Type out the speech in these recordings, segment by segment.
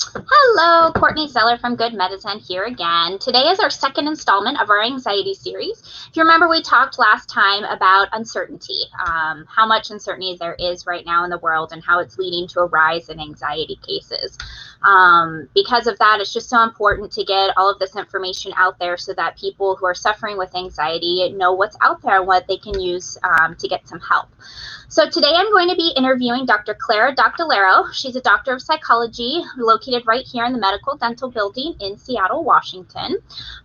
Hello, Courtney Zeller from Good Medicine here again. Today is our second installment of our anxiety series. If you remember, we talked last time about uncertainty, how much uncertainty there is right now in the world and how it's leading to a rise in anxiety cases. Because of that, it's just so important to get all of this information out there so that people who are suffering with anxiety know what's out there and what they can use to get some help. So today I'm going to be interviewing Dr. Clara Doctolero. She's a doctor of psychology located right here in the Medical Dental Building in Seattle, Washington.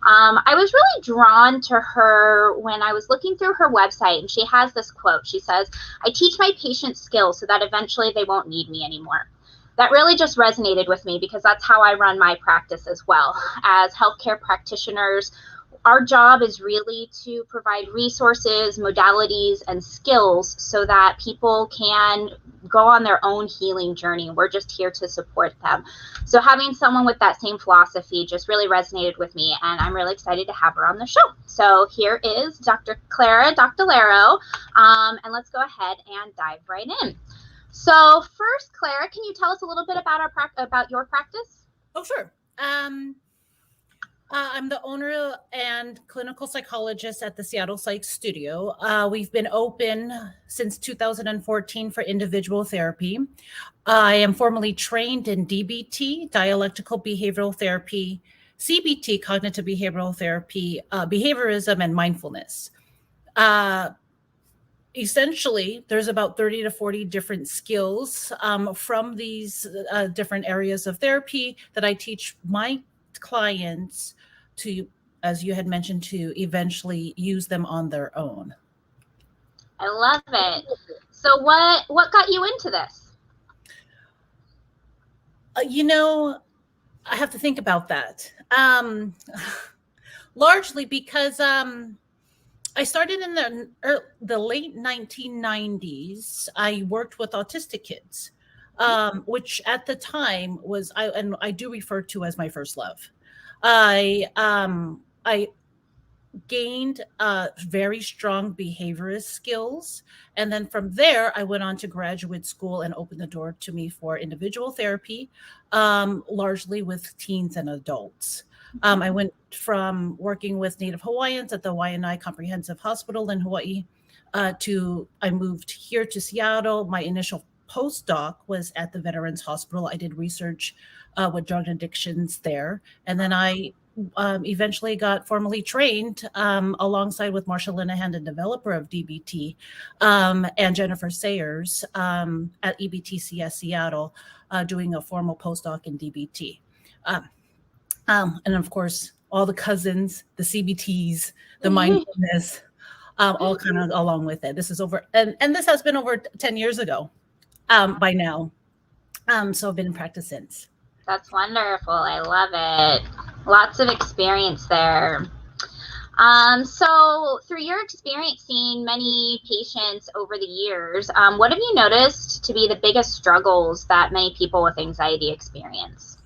I was really drawn to her when I was looking through her website, and she has this quote. She says, "I teach my patients skills so that eventually they won't need me anymore." That really just resonated with me because that's how I run my practice as well. As healthcare practitioners, our job is really to provide resources, modalities, and skills so that people can go on their own healing journey. We're just here to support them. So having someone with that same philosophy just really resonated with me, and I'm really excited to have her on the show. So here is Dr. Clara Doctolero, and let's go ahead and dive right in. So first, Clara, can you tell us a little bit about about your practice? Oh, sure. I'm the owner and clinical psychologist at the Seattle Psych Studio. We've been open since 2014 for individual therapy. I am formally trained in DBT, dialectical behavioral therapy, CBT, cognitive behavioral therapy, behaviorism, and mindfulness. Essentially, there's about 30 to 40 different skills from these different areas of therapy that I teach my clients to, as you had mentioned, to eventually use them on their own. I love it. So what got you into this? I have to think about that. Largely because I started in the late 1990s. I worked with autistic kids, which at the time was I do refer to as my first love. I gained very strong behaviorist skills, and then from there I went on to graduate school and opened the door to me for individual therapy, largely with teens and adults. I went from working with Native Hawaiians at the Waianae Comprehensive Hospital in Hawaii I moved here to Seattle. My initial postdoc was at the Veterans Hospital. I did research with drug addictions there. And then I eventually got formally trained alongside with Marsha Linehan, the developer of DBT, and Jennifer Sayers at EBTCS Seattle, doing a formal postdoc in DBT. And of course, all the cousins, the CBTs, the mindfulness, all kind of along with it. This is over, and this has been over 10 years ago by now. So I've been in practice since. That's wonderful. I love it. Lots of experience there. So through your experience seeing many patients over the years, what have you noticed to be the biggest struggles that many people with anxiety experience?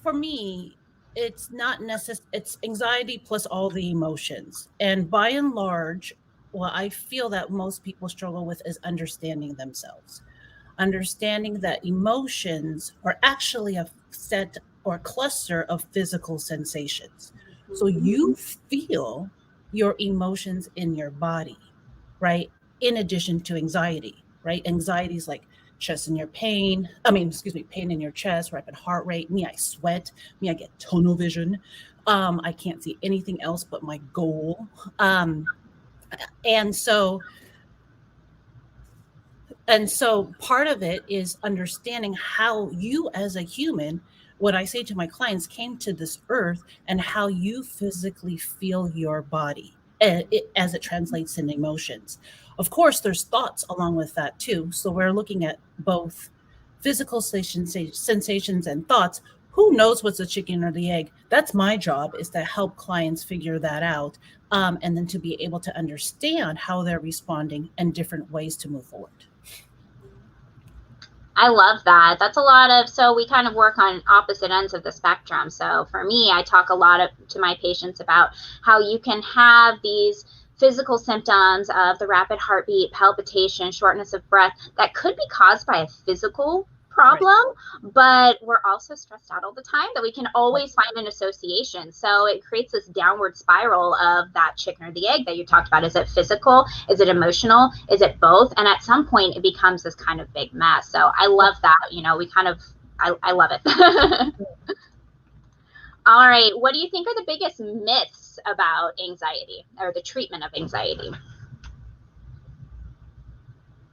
For me, it's not necessary. It's anxiety plus all the emotions. And by and large, what I feel that most people struggle with is understanding themselves. Understanding that emotions are actually a set or cluster of physical sensations. So you feel your emotions in your body, right? In addition to anxiety, right? Anxiety is like chest in your pain in your chest, rapid heart rate. Me, I sweat. Me, I get tunnel vision. I can't see anything else but my goal. And so part of it is understanding how you as a human, what I say to my clients, came to this earth and how you physically feel your body as it translates in emotions. Of course, there's thoughts along with that too. So we're looking at both physical sensations and thoughts. Who knows what's the chicken or the egg? That's my job, is to help clients figure that out, and then to be able to understand how they're responding and different ways to move forward. I love that. That's a lot of, so we kind of work on opposite ends of the spectrum. So for me, I talk a lot to my patients about how you can have these physical symptoms of the rapid heartbeat, palpitation, shortness of breath that could be caused by a physical problem, right, but we're also stressed out all the time, that we can always find an association. So it creates this downward spiral of that chicken or the egg that you talked about. Is it physical? Is it emotional? Is it both? And at some point it becomes this kind of big mess. So I love that, I love it. All right, what do you think are the biggest myths about anxiety or the treatment of anxiety?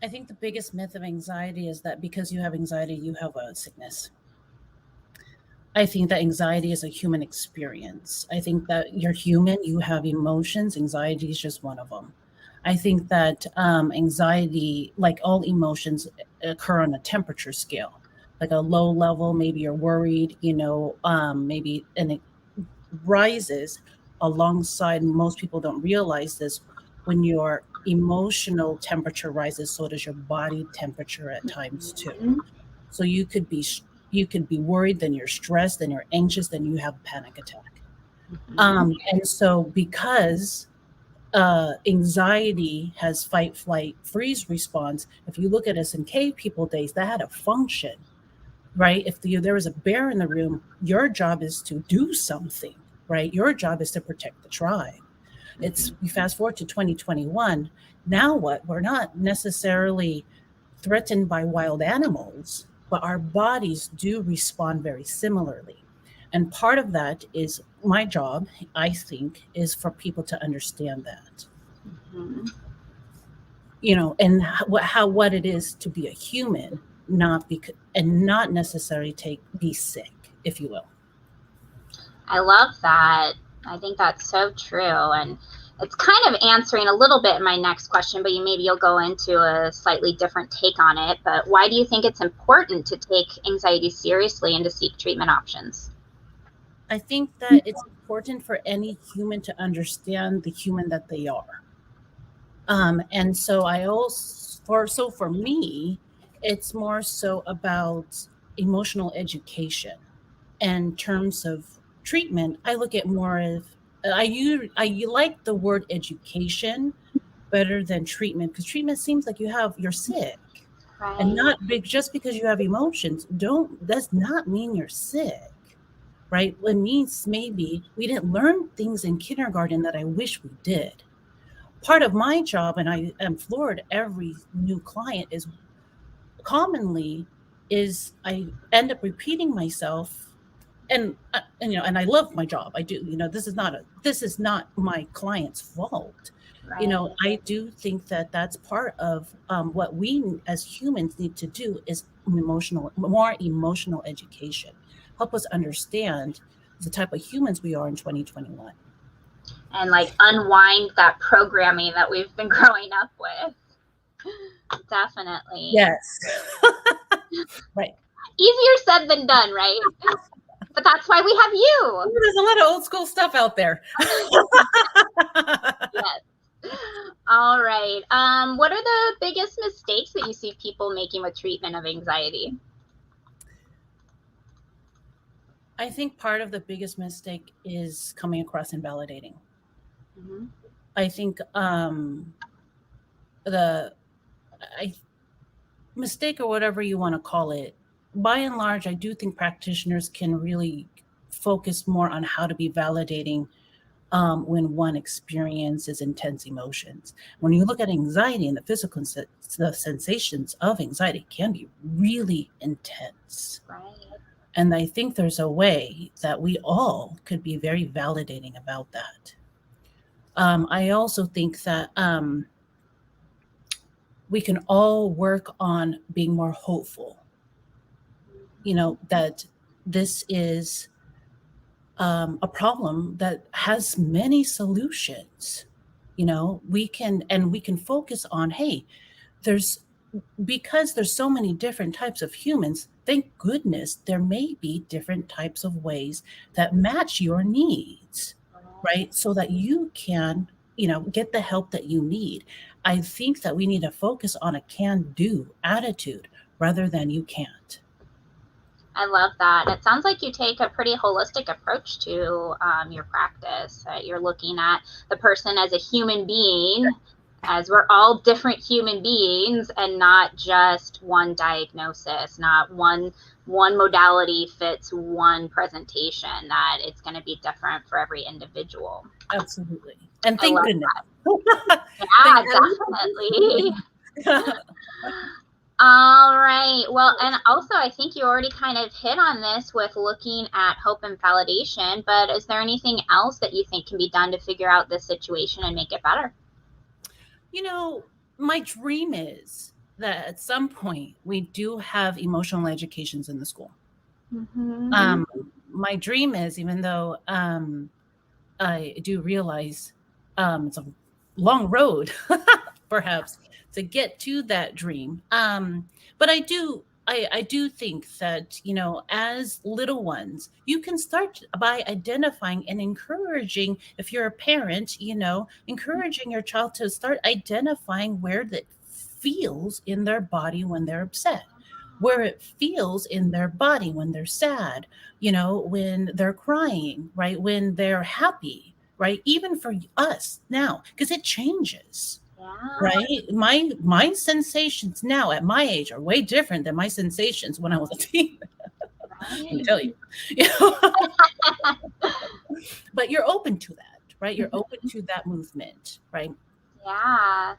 I think the biggest myth of anxiety is that because you have anxiety, you have a sickness. I think that anxiety is a human experience. I think that you're human, you have emotions. Anxiety is just one of them. I think that anxiety, like all emotions, occur on a temperature scale. Like a low level, maybe you're worried, maybe, and it rises alongside. Most people don't realize this. When your emotional temperature rises, so does your body temperature at times too. So you could be worried, then you're stressed, then you're anxious, then you have a panic attack. And so because anxiety has fight, flight, freeze response, if you look at us in cave people days, that had a function, right? If there was a bear in the room, your job is to do something, right? Your job is to protect the tribe. We fast forward to 2021. Now what? We're not necessarily threatened by wild animals, but our bodies do respond very similarly. And part of that is my job, I think, is for people to understand that. Mm-hmm. And what it is to be a human, not necessarily be sick, if you will. I love that. I think that's so true. And it's kind of answering a little bit my next question, but maybe you'll go into a slightly different take on it. But why do you think it's important to take anxiety seriously and to seek treatment options? I think that it's important for any human to understand the human that they are. And so for me, it's more so about emotional education. In terms of treatment, I look at more of, I like the word education better than treatment, because treatment seems like you're sick. Right. And not just because you have emotions does not mean you're sick, right? It means maybe we didn't learn things in kindergarten that I wish we did. Part of my job, and I am floored every new client is I end up repeating myself. And I love my job. I do. This is not my client's fault. Right. I do think that that's part of what we as humans need to do is more emotional education. Help us understand the type of humans we are in 2021. And unwind that programming that we've been growing up with. Definitely. Yes. Right. Easier said than done, right? But that's why we have you. There's a lot of old school stuff out there. Yes. All right. What are the biggest mistakes that you see people making with treatment of anxiety? I think part of the biggest mistake is coming across invalidating. Mm-hmm. I think mistake, or whatever you want to call it, by and large, I do think practitioners can really focus more on how to be validating when one experiences intense emotions. When you look at anxiety and the physical the sensations of anxiety can be really intense. Right. And I think there's a way that we all could be very validating about that. I also think that we can all work on being more hopeful. That this is a problem that has many solutions. We can focus on, hey, because there's so many different types of humans, thank goodness there may be different types of ways that match your needs, right? So that you can, get the help that you need. I think that we need to focus on a can-do attitude rather than you can't. I love that. It sounds like you take a pretty holistic approach to your practice. You're looking at the person as a human being, as we're all different human beings, and not just one diagnosis, not one modality fits one presentation, that it's going to be different for every individual. Absolutely. And I thank love goodness. that. Yeah, definitely. All right. Well, and also I think you already kind of hit on this with looking at hope and validation, but is there anything else that you think can be done to figure out this situation and make it better? You know, my dream is that at some point we do have emotional educations in the school. Mm-hmm. My dream is, even though I do realize it's a long road, perhaps, to get to that dream. But I do think that, you know, as little ones, you can start by identifying and encouraging, if you're a parent, you know, encouraging your child to start identifying where that feels in their body when they're upset, where it feels in their body when they're sad, you know, when they're crying, right? When they're happy, right? Even for us now, because it changes. Yeah. Right. My sensations now at my age are way different than my sensations when I was a teen. Let me tell you. You know? But you're open to that, right? You're open to that movement, right? Yeah.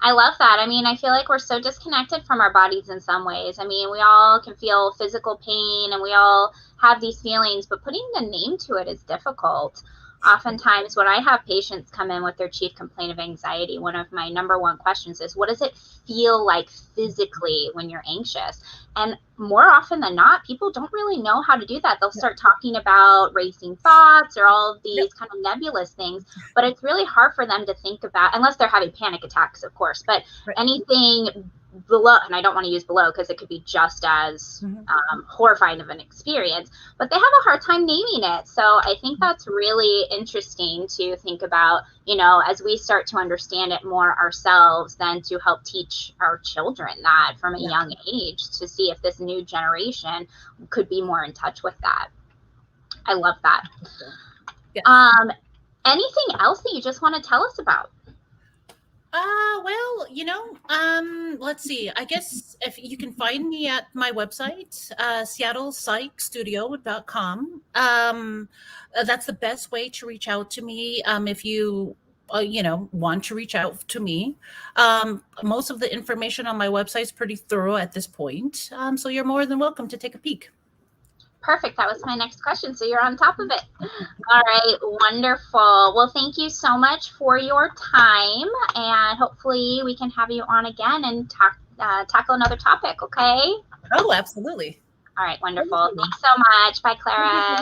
I love that. I mean, I feel like we're so disconnected from our bodies in some ways. I mean, we all can feel physical pain and we all have these feelings, but putting the name to it is difficult. Oftentimes, when I have patients come in with their chief complaint of anxiety, one of my number one questions is, what does it feel like physically when you're anxious? And more often than not, people don't really know how to do that. They'll start talking about racing thoughts or all of these kind of nebulous things, but it's really hard for them to think about, unless they're having panic attacks, of course, but anything below, and I don't want to use below because it could be just as horrifying of an experience, but they have a hard time naming it. So I think that's really interesting to think about, you know, as we start to understand it more ourselves, then to help teach our children that from a young age, to see if this new generation could be more in touch with that. I love that. Yes. Anything else that you just want to tell us about? Well, you know, let's see. I guess if you can find me at my website, seattlepsychstudio.com. That's the best way to reach out to me. If you, you know, want to reach out to me. Most of the information on my website is pretty thorough at this point. So you're more than welcome to take a peek. Perfect. That was my next question. So you're on top of it. All right. Wonderful. Well, thank you so much for your time. And hopefully we can have you on again and tackle another topic. Okay. Oh, absolutely. All right. Wonderful. Thanks so much. Bye, Clara.